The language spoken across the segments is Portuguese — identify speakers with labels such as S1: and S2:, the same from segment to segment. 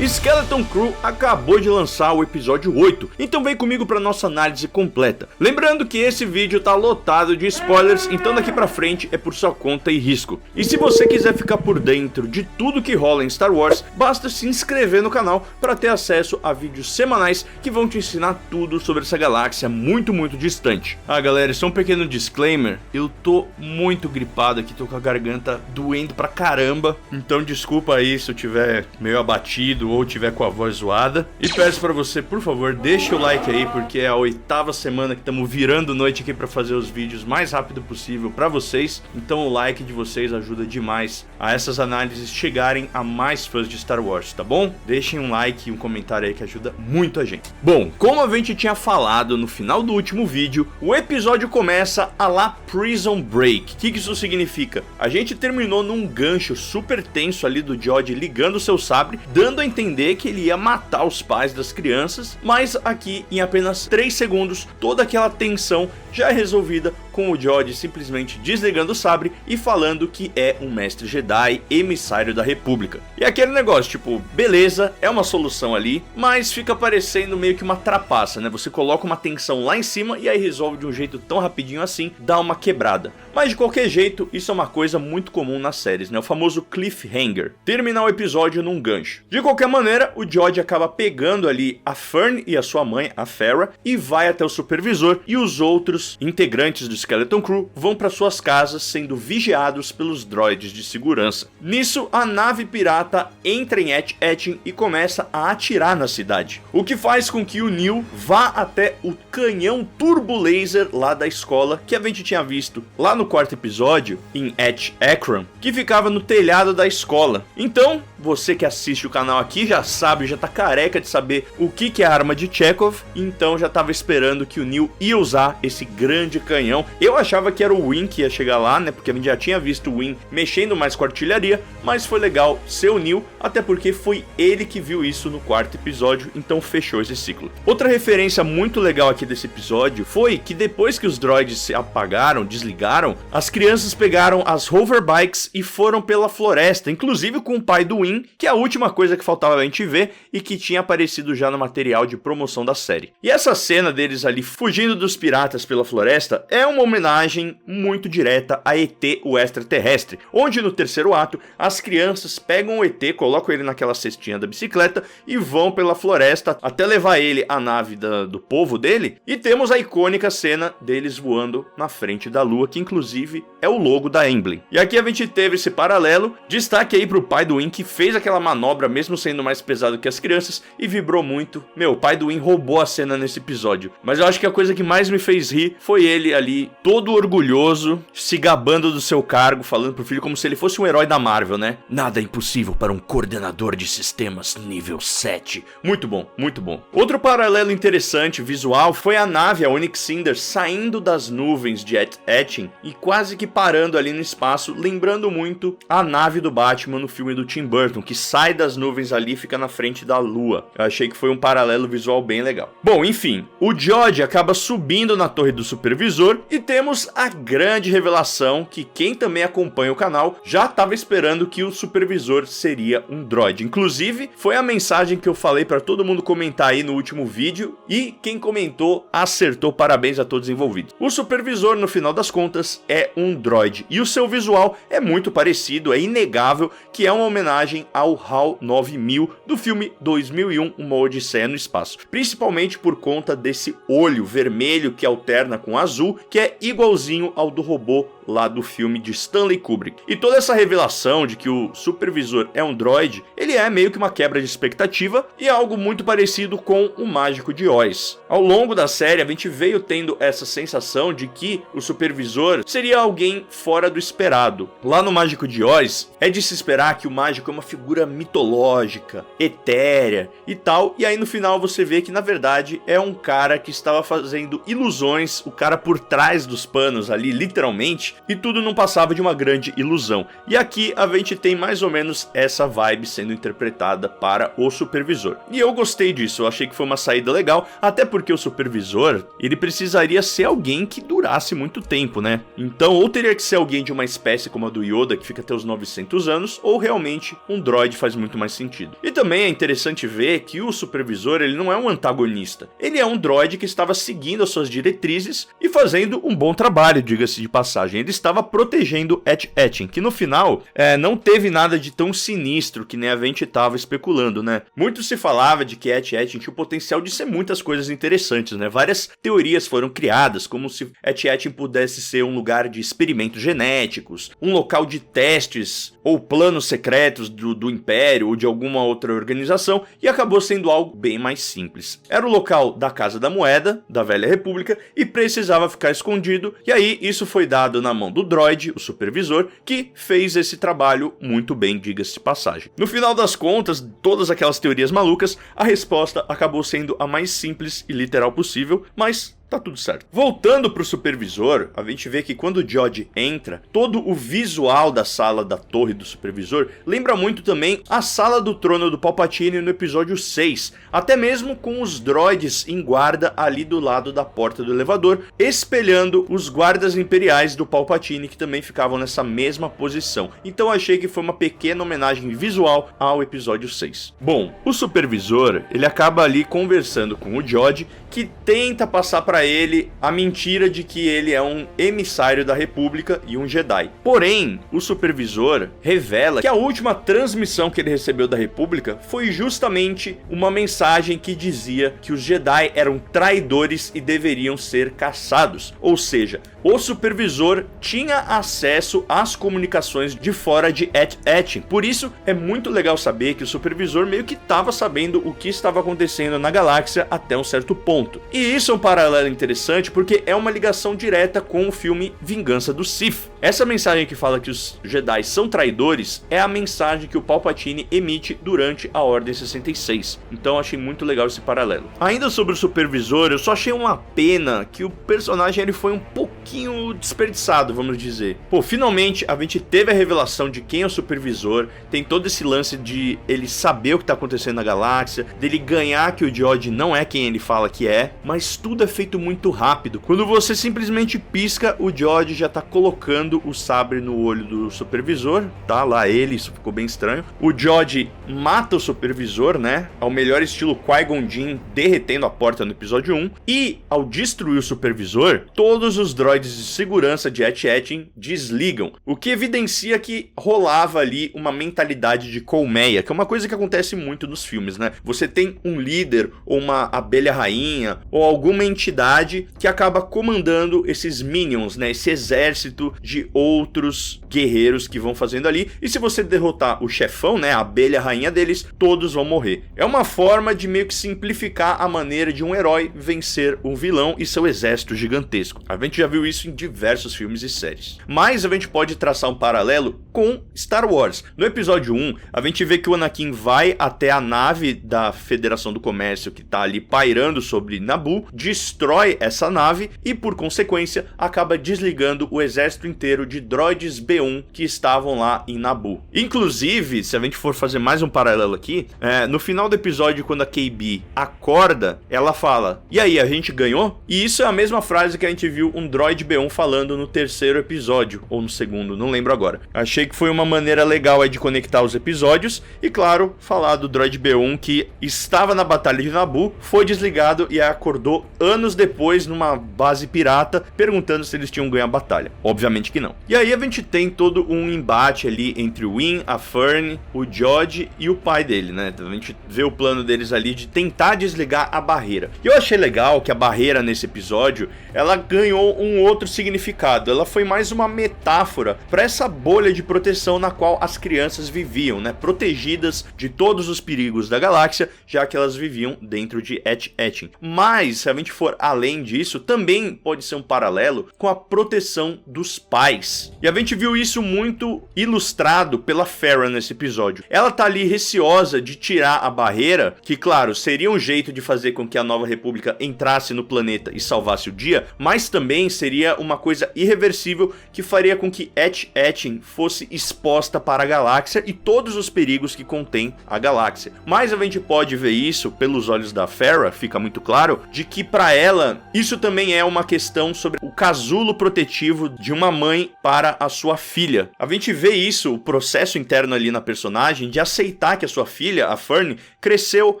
S1: Skeleton Crew acabou de lançar o episódio 8, então vem comigo para nossa análise completa. Lembrando que esse vídeo tá lotado de spoilers, então daqui pra frente é por sua conta e risco. E se você quiser ficar por dentro de tudo que rola em Star Wars, basta se inscrever no canal para ter acesso a vídeos semanais que vão te ensinar tudo sobre essa galáxia muito distante. Ah galera, só um pequeno disclaimer, eu tô muito gripado aqui, tô com a garganta doendo pra caramba, então desculpa aí se eu tiver meio abatido ou tiver com a voz zoada. E peço pra você, por favor, deixa o like aí, porque é a 8ª semana que estamos virando noite aqui pra fazer os vídeos mais rápido possível pra vocês. Então o like de vocês ajuda demais a essas análises chegarem a mais fãs de Star Wars, tá bom? Deixem um like e um comentário aí que ajuda muito a gente. Bom, como a gente tinha falado no final do último vídeo, o episódio começa a la Prison Break. O que isso significa? A gente terminou num gancho super tenso ali do George ligando seu sabre, dando a entender que ele ia matar os pais das crianças, mas aqui em apenas 3 segundos toda aquela tensão já é resolvida com o George simplesmente desligando o sabre e falando que é um mestre Jedi, emissário da República. E aquele negócio, tipo, beleza, é uma solução ali, mas fica parecendo meio que uma trapaça, né? Você coloca uma tensão lá em cima e aí resolve de um jeito tão rapidinho assim, dá uma quebrada. Mas de qualquer jeito, isso é uma coisa muito comum nas séries, né? O famoso cliffhanger, terminar o episódio num gancho. De qualquer maneira, o George acaba pegando ali a Fern e a sua mãe, a Farrah, e vai até o supervisor, e os outros integrantes do Skeleton Crew vão para suas casas sendo vigiados pelos droids de segurança. Nisso, a nave pirata entra em Etch e começa a atirar na cidade, o que faz com que o Neil vá até o canhão turbo laser lá da escola que a gente tinha visto lá no 4º episódio em Etch Ekron, que ficava no telhado da escola. Então, você que assiste o canal aqui já sabe, já tá careca de saber o que é a arma de Chekhov, então já tava esperando que o Neil ia usar esse grande canhão. Eu achava que era o Win que ia chegar lá, né, porque a gente já tinha visto o Win mexendo mais com a artilharia, mas foi legal ser o Neil, até porque foi ele que viu isso no 4º episódio, então fechou esse ciclo. Outra referência muito legal aqui desse episódio foi que depois que os droids se apagaram, desligaram, as crianças pegaram as hoverbikes e foram pela floresta, inclusive com o pai do Win, que é a última coisa que faltava a gente ver e que tinha aparecido já no material de promoção da série. E essa cena deles ali fugindo dos piratas pela floresta é uma homenagem muito direta a ET, o extraterrestre, onde no 3º ato as crianças pegam o ET, colocam ele naquela cestinha da bicicleta e vão pela floresta até levar ele à nave do povo dele, e temos a icônica cena deles voando na frente da lua, que inclusive é o logo da Emblem. E aqui a gente teve esse paralelo, destaque aí pro pai do Win que fez aquela manobra mesmo sendo mais pesado que as crianças e vibrou muito. Meu, o pai do Win roubou a cena nesse episódio, mas eu acho que a coisa que mais me fez rir foi ele ali todo orgulhoso, se gabando do seu cargo, falando pro filho como se ele fosse um herói da Marvel, né? Nada é impossível para um coordenador de sistemas nível 7. Muito bom, muito bom. Outro paralelo interessante visual foi a nave, a Onyx Cinder, saindo das nuvens de Etching e quase que parando ali no espaço, lembrando muito a nave do Batman no filme do Tim Burton, que sai das nuvens ali e fica na frente da lua. Eu achei que foi um paralelo visual bem legal. Bom, enfim, o George acaba subindo na torre do supervisor e temos a grande revelação que quem também acompanha o canal já estava esperando, que o supervisor seria um droid. Inclusive, foi a mensagem que eu falei para todo mundo comentar aí no último vídeo, e quem comentou acertou, parabéns a todos envolvidos. O supervisor, no final das contas, é um droid, e o seu visual é muito parecido, é inegável que é uma homenagem ao HAL 9000 do filme 2001, Uma Odisseia no Espaço, principalmente por conta desse olho vermelho que alterna com azul, que é igualzinho ao do robô lá do filme de Stanley Kubrick. E toda essa revelação de que o supervisor é um droid, ele é meio que uma quebra de expectativa e é algo muito parecido com o Mágico de Oz. Ao longo da série, a gente veio tendo essa sensação de que o supervisor seria alguém fora do esperado. Lá no Mágico de Oz, é de se esperar que o mágico é uma figura mitológica, etérea e tal, e aí no final você vê que na verdade é um cara que estava fazendo ilusões, o cara por trás dos panos ali, literalmente, e tudo não passava de uma grande ilusão. E aqui a gente tem mais ou menos essa vibe sendo interpretada para o supervisor. E eu gostei disso, eu achei que foi uma saída legal, até porque o supervisor, ele precisaria ser alguém que durasse muito tempo, né? Então, ou teria que ser alguém de uma espécie como a do Yoda, que fica até os 900 anos, ou realmente um droid faz muito mais sentido. E também é interessante ver que o supervisor, ele não é um antagonista. Ele é um droid que estava seguindo as suas diretrizes e fazendo um bom trabalho, diga-se de passagem. Ele estava protegendo AT-AT, que no final não teve nada de tão sinistro que nem a gente estava especulando, né? Muito se falava de que AT-AT tinha o potencial de ser muitas coisas interessantes, né? Várias teorias foram criadas, como se AT-AT pudesse ser um lugar de experimentos genéticos, um local de testes ou planos secretos do Império ou de alguma outra organização, e acabou sendo algo bem mais simples. Era o local da Casa da Moeda, da Velha República, e precisava ficar escondido, e aí isso foi dado na mão do droid, o supervisor, que fez esse trabalho muito bem, diga-se de passagem. No final das contas, todas aquelas teorias malucas, a resposta acabou sendo a mais simples e literal possível, mas tá tudo certo. Voltando pro supervisor, a gente vê que quando o George entra, todo o visual da sala da torre do supervisor lembra muito também a sala do trono do Palpatine no episódio 6, até mesmo com os droids em guarda ali do lado da porta do elevador, espelhando os guardas imperiais do Palpatine que também ficavam nessa mesma posição. Então achei que foi uma pequena homenagem visual ao episódio 6. Bom, o supervisor, ele acaba ali conversando com o George, que tenta passar para ele a mentira de que ele é um emissário da República e um Jedi. Porém, o supervisor revela que a última transmissão que ele recebeu da República foi justamente uma mensagem que dizia que os Jedi eram traidores e deveriam ser caçados. Ou seja, o supervisor tinha acesso às comunicações de fora de AT-AT. Por isso, é muito legal saber que o supervisor meio que estava sabendo o que estava acontecendo na galáxia até um certo ponto. E isso é um paralelo interessante porque é uma ligação direta com o filme Vingança do Sith. Essa mensagem que fala que os Jedi são traidores é a mensagem que o Palpatine emite durante a Ordem 66. Então achei muito legal esse paralelo. Ainda sobre o supervisor, eu só achei uma pena que o personagem ele foi um pouquinho desperdiçado, vamos dizer. Pô, finalmente a gente teve a revelação de quem é o supervisor, tem todo esse lance de ele saber o que tá acontecendo na galáxia, dele ganhar que o George não é quem ele fala que é, mas tudo é feito muito rápido. Quando você simplesmente pisca, o George já tá colocando o sabre no olho do supervisor, tá lá ele, isso ficou bem estranho. O George mata o supervisor, né, ao melhor estilo Qui-Gon Jinn derretendo a porta no episódio 1, e ao destruir o supervisor, todos os droids de segurança de AT-AT desligam, o que evidencia que rolava ali uma mentalidade de colmeia, que é uma coisa que acontece muito nos filmes, né? Você tem um líder ou uma abelha rainha ou alguma entidade que acaba comandando esses minions, né? Esse exército de outros guerreiros que vão fazendo ali, e se você derrotar o chefão, né, a abelha rainha deles, todos vão morrer. É uma forma de meio que simplificar a maneira de um herói vencer um vilão e seu exército gigantesco. A gente já viu isso em diversos filmes e séries. Mas a gente pode traçar um paralelo com Star Wars. No episódio 1, a gente vê que o Anakin vai até a nave da Federação do Comércio que tá ali pairando sobre Naboo, destrói essa nave e, por consequência, acaba desligando o exército inteiro de droids B1 que estavam lá em Naboo. Inclusive, se a gente for fazer mais um paralelo aqui, no final do episódio, quando a KB acorda, ela fala: "E aí, a gente ganhou?" E isso é a mesma frase que a gente viu um droid B1 falando no terceiro episódio, ou no segundo, não lembro agora. Achei que foi uma maneira legal aí de conectar os episódios e, claro, falar do droid B1 que estava na batalha de Naboo, foi desligado e acordou anos depois numa base pirata, perguntando se eles tinham ganho a batalha. Obviamente que não. E aí a gente tem todo um embate ali entre o Win, a Fern, o George e o pai dele, né? A gente vê o plano deles ali de tentar desligar a barreira. E eu achei legal que a barreira nesse episódio, ela ganhou um outro significado. Ela foi mais uma metáfora para essa bolha de proteção na qual as crianças viviam, né? Protegidas de todos os perigos da galáxia, já que elas viviam dentro de AT-AT. Mas, se a gente for além disso, também pode ser um paralelo com a proteção dos pais paz. E a gente viu isso muito ilustrado pela Farah nesse episódio. Ela tá ali receosa de tirar a barreira, que claro, seria um jeito de fazer com que a Nova República entrasse no planeta e salvasse o dia, mas também seria uma coisa irreversível que faria com que Et-Etin fosse exposta para a galáxia e todos os perigos que contém a galáxia. Mas a gente pode ver isso pelos olhos da Farah, fica muito claro, de que para ela isso também é uma questão sobre o casulo protetivo de uma mãe para a sua filha. A gente vê isso, o processo interno ali na personagem de aceitar que a sua filha, a Fern, cresceu,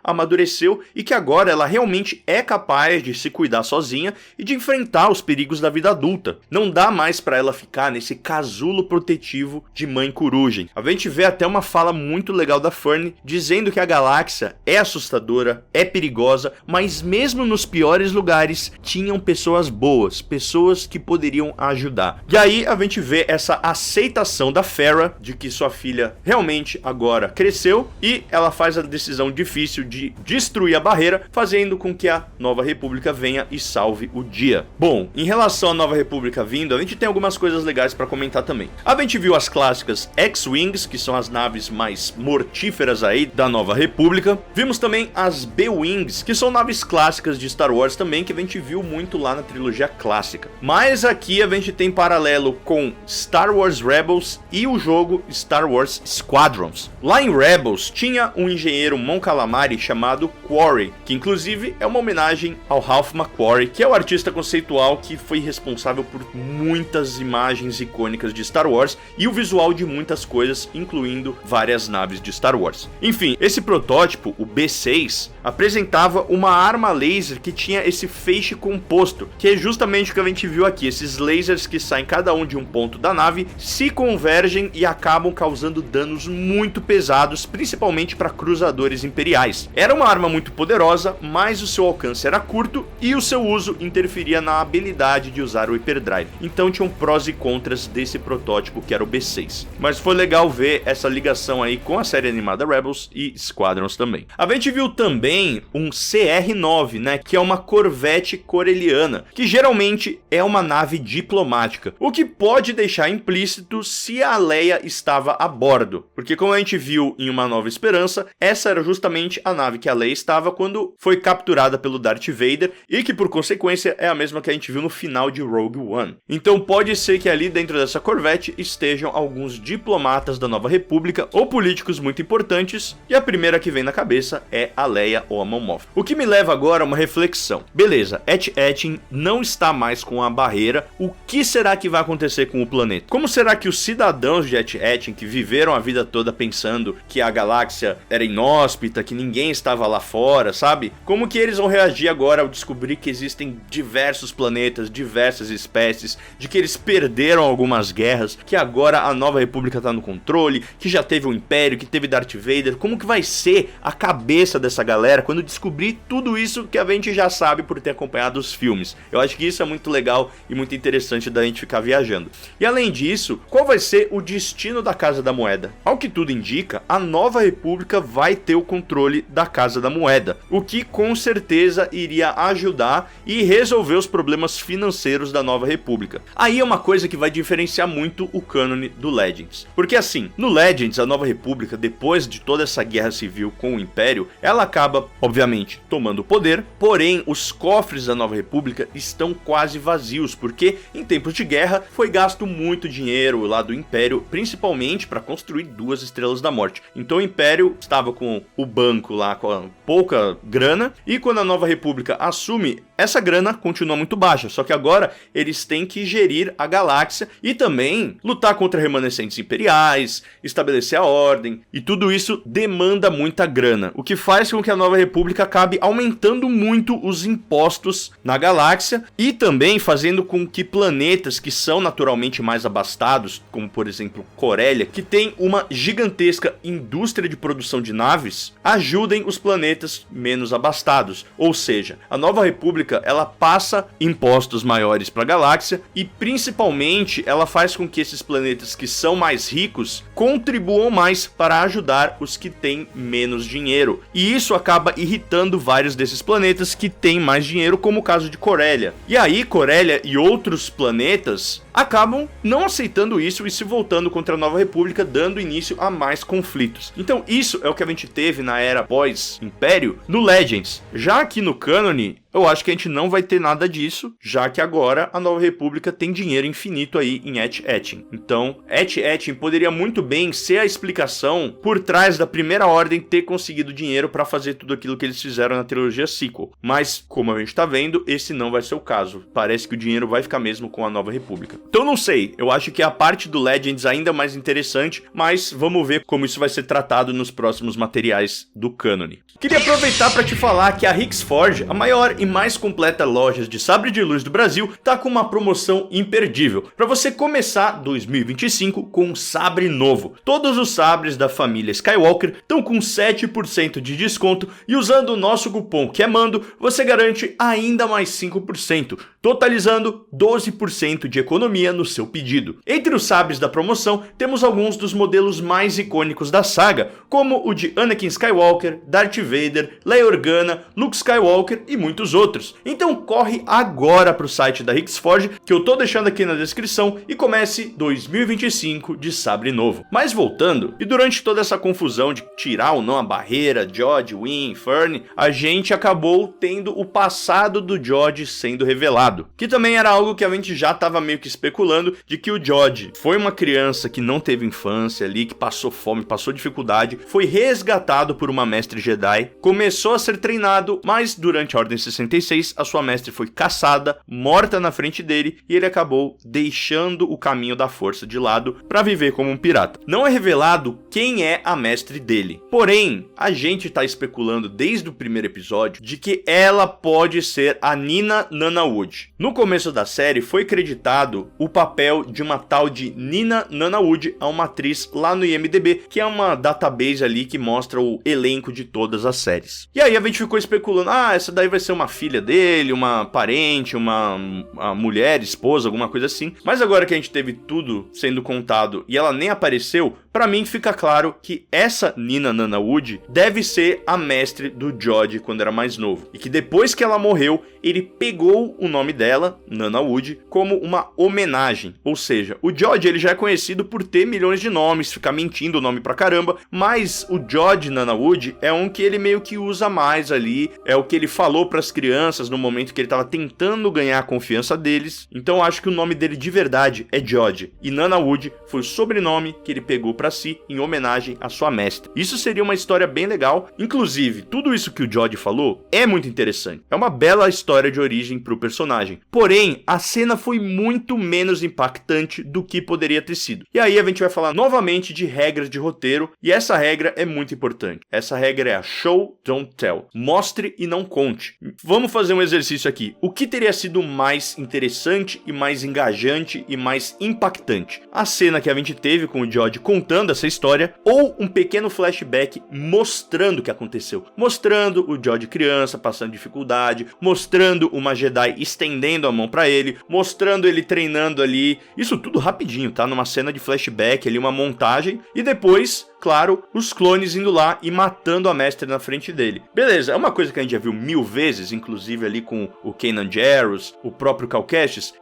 S1: amadureceu e que agora ela realmente é capaz de se cuidar sozinha e de enfrentar os perigos da vida adulta. Não dá mais para ela ficar nesse casulo protetivo de mãe corugem. A gente vê até uma fala muito legal da Fern dizendo que a galáxia é assustadora, é perigosa, mas mesmo nos piores lugares tinham pessoas boas, pessoas que poderiam ajudar. E aí a gente vê essa aceitação da Farah de que sua filha realmente agora cresceu e ela faz a decisão difícil de destruir a barreira, fazendo com que a Nova República venha e salve o dia. Bom, em relação à Nova República vindo, a gente tem algumas coisas legais para comentar também. A gente viu as clássicas X-Wings, que são as naves mais mortíferas aí da Nova República. Vimos também as B-Wings, que são naves clássicas de Star Wars também, que a gente viu muito lá na trilogia clássica. Mas aqui a gente tem paralelo com Star Wars Rebels e o jogo Star Wars Squadrons. Lá em Rebels tinha um engenheiro Mon Calamari chamado Quarry, que inclusive é uma homenagem ao Ralph McQuarrie, que é o artista conceitual que foi responsável por muitas imagens icônicas de Star Wars e o visual de muitas coisas, incluindo várias naves de Star Wars. Enfim, esse protótipo, o B6, apresentava uma arma laser que tinha esse feixe composto, que é justamente o que a gente viu aqui. Esses lasers que saem cada um de um ponto da nave se convergem e acabam causando danos muito pesados, principalmente para cruzadores imperiais. Era uma arma muito poderosa, mas o seu alcance era curto e o seu uso interferia na habilidade de usar o Hyperdrive. Então tinham prós e contras desse protótipo que era o B6. Mas foi legal ver essa ligação aí com a série animada Rebels e Squadrons também. A gente viu também um CR-9, né, que é uma corvette corelliana, que geralmente é uma nave diplomática, o que pode deixar implícito se a Leia estava a bordo, porque como a gente viu em Uma Nova Esperança, essa era justamente a nave que a Leia estava quando foi capturada pelo Darth Vader e que por consequência é a mesma que a gente viu no final de Rogue One. Então pode ser que ali dentro dessa corvette estejam alguns diplomatas da Nova República ou políticos muito importantes, e a primeira que vem na cabeça é a Leia ou a Mon Mothma. O que me leva agora a uma reflexão. Beleza, Et-Etin não está mais com a barreira, o que será que vai acontecer com o planeta? Como será que os cidadãos de Et-Etin, que viveram a vida toda pensando que a galáxia era inóspita, que ninguém estava lá fora, sabe? Como que eles vão reagir agora ao descobrir que existem diversos planetas, diversas espécies, de que eles perderam algumas guerras, que agora a Nova República está no controle, que já teve um Império, que teve Darth Vader? Como que vai ser a cabeça dessa galera quando descobrir tudo isso que a gente já sabe por ter acompanhado os filmes? Eu acho que isso é muito legal e muito interessante da gente ficar viajando. E além disso, qual vai ser o destino da Casa da Moeda? Ao que tudo indica, a Nova República vai ter o controle da Casa da Moeda, o que com certeza iria ajudar e resolver os problemas financeiros da Nova República. Aí é uma coisa que vai diferenciar muito o cânone do Legends, porque assim, no Legends, a Nova República, depois de toda essa guerra civil com o Império, ela acaba, obviamente, tomando o poder, porém os cofres da Nova República estão quase vazios, porque em tempos de guerra foi gasto muito dinheiro lá do Império, principalmente para construir 2 Estrelas da Morte. Então o Império estava com o banco lá com pouca grana, e quando a Nova República assume, essa grana continua muito baixa, só que agora eles têm que gerir a galáxia e também lutar contra remanescentes imperiais, estabelecer a ordem, e tudo isso demanda muita grana, o que faz com que a Nova República acabe aumentando muito os impostos na galáxia e também fazendo com que planetas que são naturalmente mais abastados, como por exemplo Corellia, que tem uma gigantesca indústria de produção de naves, ajudem os planetas menos abastados. Ou seja, a Nova República República, ela passa impostos maiores para a galáxia e principalmente ela faz com que esses planetas que são mais ricos contribuam mais para ajudar os que têm menos dinheiro. E isso acaba irritando vários desses planetas que têm mais dinheiro, como o caso de Corellia. E aí Corellia e outros planetas acabam não aceitando isso e se voltando contra a Nova República, dando início a mais conflitos. Então isso é o que a gente teve na era pós-Império no Legends. Já aqui no Cânone, eu acho que a gente não vai ter nada disso, já que agora a Nova República tem dinheiro infinito aí em Et-Ettin. Então, Et-Ettin poderia muito bem ser a explicação por trás da Primeira Ordem ter conseguido dinheiro para fazer tudo aquilo que eles fizeram na trilogia sequel. Mas, como a gente tá vendo, esse não vai ser o caso. Parece que o dinheiro vai ficar mesmo com a Nova República. Então, não sei. Eu acho que a parte do Legends ainda é mais interessante, mas vamos ver como isso vai ser tratado nos próximos materiais do cânone. Queria aproveitar para te falar que a Hixforge, a maior e mais completa loja de sabre de luz do Brasil, tá com uma promoção imperdível para você começar 2025 com um sabre novo. Todos os sabres da família Skywalker estão com 7% de desconto e usando o nosso cupom que é Mando, você garante ainda mais 5%, totalizando 12% de economia no seu pedido. Entre os sabres da promoção, temos alguns dos modelos mais icônicos da saga, como o de Anakin Skywalker, Darth Vader, Leia Organa, Luke Skywalker e muitos outros. Então corre agora para o site da Hixforge, que eu tô deixando aqui na descrição, e comece 2025 de sabre novo. Mas voltando, e durante toda essa confusão de tirar ou não a barreira, George, Win, Fern, a gente acabou tendo o passado do George sendo revelado, que também era algo que a gente já estava meio que especulando, de que o George foi uma criança que não teve infância ali, que passou fome, passou dificuldade, foi resgatado por uma mestre Jedi, começou a ser treinado, mas durante a Ordem 66 a sua mestre foi caçada, morta na frente dele, e ele acabou deixando o caminho da força de lado para viver como um pirata. Não é revelado quem é a mestre dele, porém a gente tá especulando desde o primeiro episódio de que ela pode ser a Nina Nana-Wood. No começo da série foi creditado o papel de uma tal de Nina Nana-Wood a uma atriz lá no IMDb, que é uma database ali que mostra o elenco de todas as séries. E aí a gente ficou especulando, essa daí vai ser uma filha dele, uma parente, uma mulher, esposa, alguma coisa assim. Mas agora que a gente teve tudo sendo contado e ela nem apareceu, pra mim fica claro que essa Nina Nana-Wood deve ser a mestre do George quando era mais novo. E que depois que ela morreu, ele pegou o nome dela, Nana-Wood, como uma homenagem. Ou seja, o George ele já é conhecido por ter milhões de nomes, ficar mentindo o nome pra caramba, mas o George Nana-Wood é um que ele meio que usa mais ali, é o que ele falou pras crianças no momento que ele tava tentando ganhar a confiança deles. Então eu acho que o nome dele de verdade é George, e Nana-Wood foi o sobrenome que ele pegou pra si em homenagem à sua mestre. Isso seria uma história bem legal, inclusive tudo isso que o George falou é muito interessante, é uma bela história de origem pro personagem, porém a cena foi muito menos impactante do que poderia ter sido. E aí a gente vai falar novamente de regras de roteiro, e essa regra é muito importante. Essa regra é a show, don't tell. Mostre e não conte. Vamos fazer um exercício aqui. O que teria sido mais interessante e mais engajante e mais impactante? A cena que a gente teve com o George contando essa história, ou um pequeno flashback mostrando o que aconteceu? Mostrando o George criança passando dificuldade, mostrando uma Jedi estendendo a mão pra ele, mostrando ele treinando ali, isso tudo rapidinho, tá? Numa cena de flashback ali, uma montagem, e depois, claro, os clones indo lá e matando a mestre na frente dele. Beleza, é uma coisa que a gente já viu 1000 vezes, inclusive ali com o Kanan Jarrus, o próprio Cal Kestis,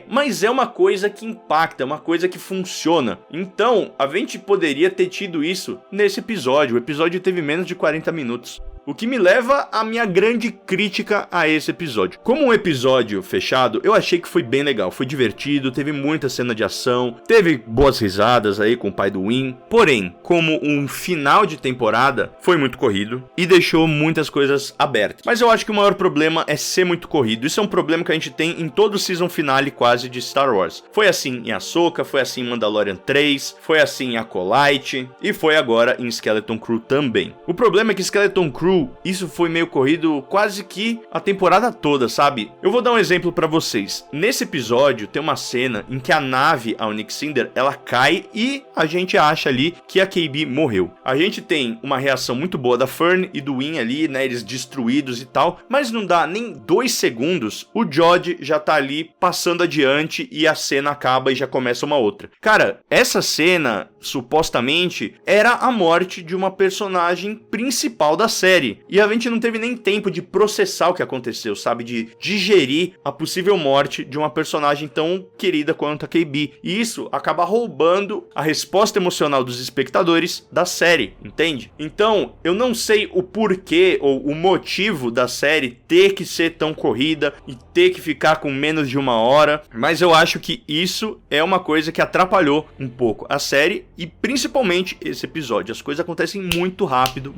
S1: mas é uma coisa que impacta, é uma coisa que funciona. Então, a gente poderia ter tido isso nesse episódio. O episódio teve menos de 40 minutos. O que me leva à minha grande crítica a esse episódio. Como um episódio fechado, eu achei que foi bem legal, foi divertido, teve muita cena de ação, teve boas risadas aí com o pai do Win. Porém, como um final de temporada, foi muito corrido e deixou muitas coisas abertas. Mas eu acho que o maior problema é ser muito corrido. Isso é um problema que a gente tem em todo o season finale quase de Star Wars. Foi assim em Ahsoka, foi assim em Mandalorian 3, foi assim em Acolyte e foi agora em Skeleton Crew também. O problema é que Skeleton Crew Crew, isso foi meio corrido quase que a temporada toda, sabe? Eu vou dar um exemplo pra vocês. Nesse episódio tem uma cena em que a nave, a Onyx Cinder, ela cai e a gente acha ali que a KB morreu. A gente tem uma reação muito boa da Fern e do Win ali, né, eles destruídos e tal, mas não dá nem 2 segundos, o Jodie já tá ali passando adiante e a cena acaba e já começa uma outra. Cara, essa cena, supostamente, era a morte de uma personagem principal da série, e a gente não teve nem tempo de processar o que aconteceu, sabe, de digerir a possível morte de uma personagem tão querida quanto a KB, e isso acaba roubando a resposta emocional dos espectadores da série, entende? Então, eu não sei o porquê ou o motivo da série ter que ser tão corrida e ter que ficar com menos de 1 hora, mas eu acho que isso é uma coisa que atrapalhou um pouco a série e principalmente esse episódio. As coisas acontecem muito rápido,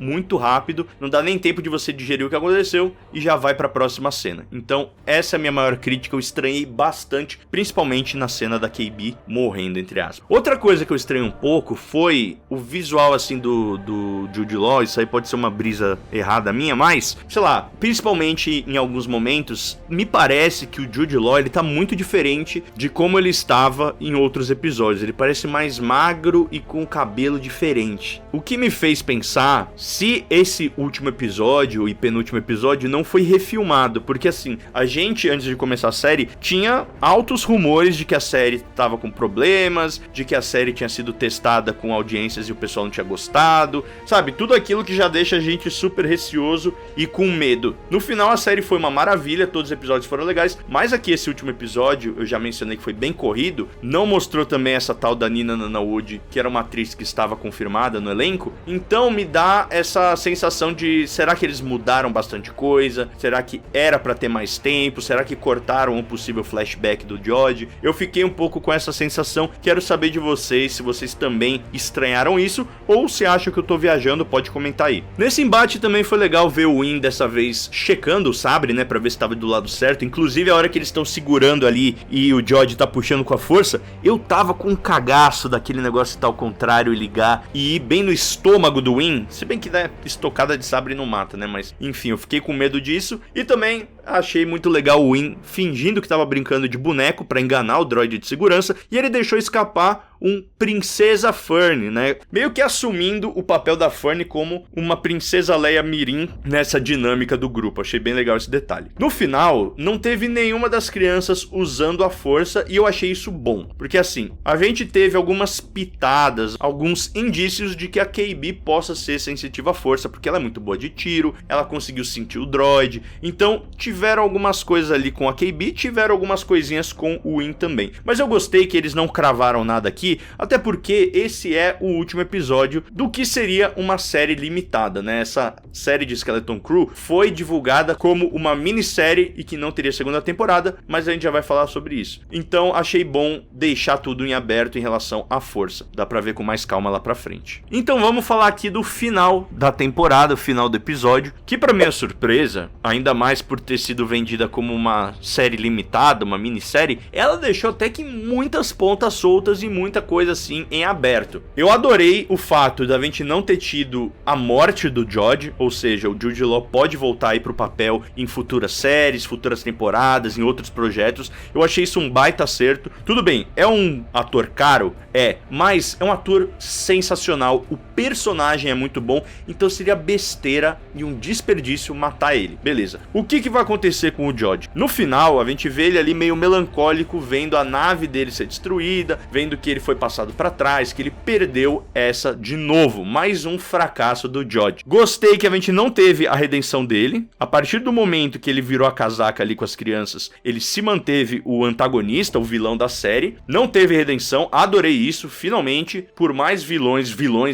S1: não dá nem tempo de você digerir o que aconteceu e já vai pra próxima cena. Então, essa é a minha maior crítica, eu estranhei bastante, principalmente na cena da KB morrendo, entre aspas. Outra coisa que eu estranhei um pouco foi o visual, assim, do Jude Law. Isso aí pode ser uma brisa errada minha, mas, sei lá, principalmente em alguns momentos, me parece que o Jude Law, ele tá muito diferente de como ele estava em outros episódios. Ele parece mais magro e com cabelo diferente. O que me fez pensar se esse último episódio e penúltimo episódio não foi refilmado, porque assim, a gente, antes de começar a série, tinha altos rumores de que a série tava com problemas, de que a série tinha sido testada com audiências e o pessoal não tinha gostado, sabe? Tudo aquilo que já deixa a gente super receoso e com medo. No final, a série foi uma maravilha, todos os episódios foram legais, mas aqui esse último episódio, eu já mencionei que foi bem corrido, não mostrou também essa tal da Nina Nanawood, que era uma atriz que estava confirmada no elenco, então me dá essa sensação de, será que eles mudaram bastante coisa? Será que era pra ter mais tempo? Será que cortaram um possível flashback do Jodie? Eu fiquei um pouco com essa sensação, quero saber de vocês, se vocês também estranharam isso, ou se acham que eu tô viajando, pode comentar aí. Nesse embate também foi legal ver o Win dessa vez checando o sabre, né, pra ver se tava do lado certo, inclusive a hora que eles estão segurando ali e o Jodie tá puxando com a força, eu tava com um cagaço daquele negócio de estar ao contrário e ligar e ir bem no estômago do Win, se bem que, né, estocada de sabre não mata, né, mas enfim, eu fiquei com medo disso e também achei muito legal o Win fingindo que tava brincando de boneco pra enganar o droid de segurança e ele deixou escapar um Princesa Fern, né? Meio que assumindo o papel da Fern como uma Princesa Leia Mirim nessa dinâmica do grupo. Achei bem legal esse detalhe. No final, não teve nenhuma das crianças usando a força e eu achei isso bom. Porque assim, a gente teve algumas pitadas, alguns indícios de que a KB possa ser sensitiva à força, porque ela é muito boa de tiro, ela conseguiu sentir o droid. Então, tiveram algumas coisas ali com a KB, tiveram algumas coisinhas com o Win também. Mas eu gostei que eles não cravaram nada aqui, até porque esse é o último episódio do que seria uma série limitada, né? Essa série de Skeleton Crew foi divulgada como uma minissérie e que não teria segunda temporada, mas a gente já vai falar sobre isso. Então achei bom deixar tudo em aberto em relação à força. Dá pra ver com mais calma lá pra frente. Então vamos falar aqui do final da temporada, o final do episódio, que pra minha surpresa, ainda mais por ter sido vendida como uma série limitada, uma minissérie, ela deixou até que muitas pontas soltas e muita coisa assim em aberto. Eu adorei o fato da gente não ter tido a morte do Jodie, ou seja, o Jude Law pode voltar aí pro papel em futuras séries, futuras temporadas, em outros projetos. Eu achei isso um baita acerto. Tudo bem, é um ator caro? É, mas é um ator sensacional, o personagem é muito bom, então seria besteira e um desperdício matar ele. Beleza. O que vai acontecer com o Jodie? No final, a gente vê ele ali meio melancólico, vendo a nave dele ser destruída, vendo que ele foi passado pra trás, que ele perdeu essa de novo. Mais um fracasso do Jodie. Gostei que a gente não teve a redenção dele. A partir do momento que ele virou a casaca ali com as crianças, ele se manteve o antagonista, o vilão da série. Não teve redenção, adorei isso, finalmente, por mais vilões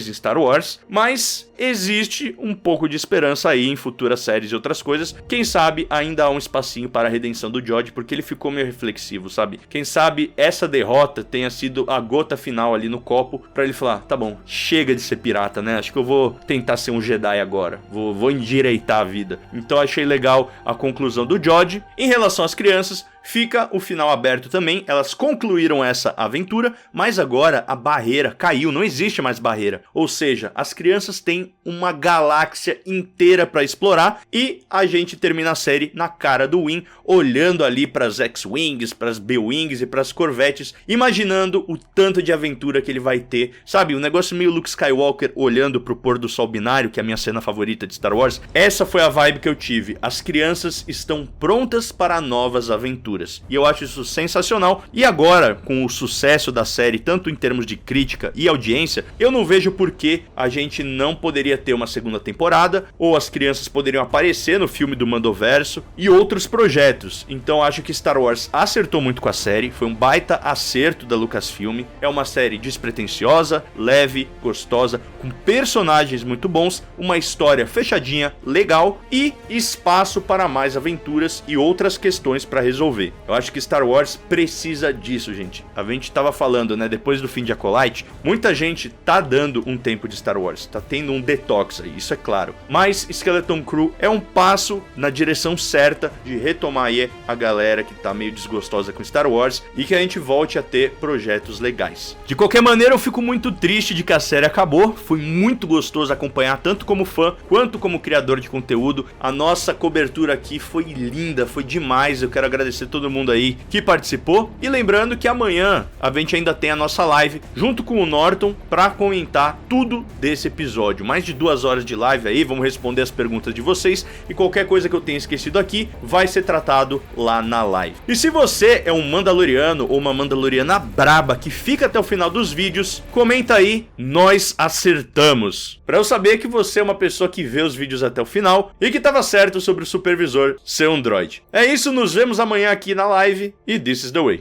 S1: em Star Wars, mas existe um pouco de esperança aí em futuras séries e outras coisas. Quem sabe ainda há um espacinho para a redenção do Jodie, porque ele ficou meio reflexivo, sabe? Quem sabe essa derrota tenha sido a gota final ali no copo para ele falar, tá bom, chega de ser pirata, né? Acho que eu vou tentar ser um Jedi agora, vou endireitar a vida. Então achei legal a conclusão do Jodie. Em relação às crianças, fica o final aberto também. Elas concluíram essa aventura, mas agora a barreira caiu, não existe mais barreira. Ou seja, as crianças têm uma galáxia inteira para explorar e a gente termina a série na cara do Wing, olhando ali para as X-Wings, para as B-Wings e para as Corvettes, imaginando o tanto de aventura que ele vai ter. Sabe, um negócio meio Luke Skywalker olhando pro pôr do sol binário, que é a minha cena favorita de Star Wars. Essa foi a vibe que eu tive. As crianças estão prontas para novas aventuras. E eu acho isso sensacional. E agora, com o sucesso da série, tanto em termos de crítica e audiência, eu não vejo por que a gente não poderia ter uma segunda temporada, ou as crianças poderiam aparecer no filme do Mandoverso e outros projetos. Então acho que Star Wars acertou muito com a série, foi um baita acerto da Lucasfilm. É uma série despretensiosa, leve, gostosa, com personagens muito bons, uma história fechadinha, legal e espaço para mais aventuras e outras questões para resolver. Eu acho que Star Wars precisa disso, gente. A gente tava falando, né, depois do fim de Acolyte, muita gente tá dando um tempo de Star Wars, tá tendo um detox aí, isso é claro. Mas Skeleton Crew é um passo na direção certa de retomar aí a galera que tá meio desgostosa com Star Wars e que a gente volte a ter projetos legais. De qualquer maneira, eu fico muito triste de que a série acabou. Foi muito gostoso acompanhar, tanto como fã quanto como criador de conteúdo. A nossa cobertura aqui foi linda, foi demais. Eu quero agradecer todo mundo aí que participou. E lembrando que amanhã a gente ainda tem a nossa live junto com o Norton para comentar tudo desse episódio. Mais de 2 horas de live aí, vamos responder as perguntas de vocês e qualquer coisa que eu tenha esquecido aqui vai ser tratado lá na live. E se você é um mandaloriano ou uma mandaloriana braba que fica até o final dos vídeos, comenta aí, nós acertamos. Pra eu saber que você é uma pessoa que vê os vídeos até o final e que tava certo sobre o supervisor ser um droid. É isso, nos vemos amanhã aqui na live e this is the way.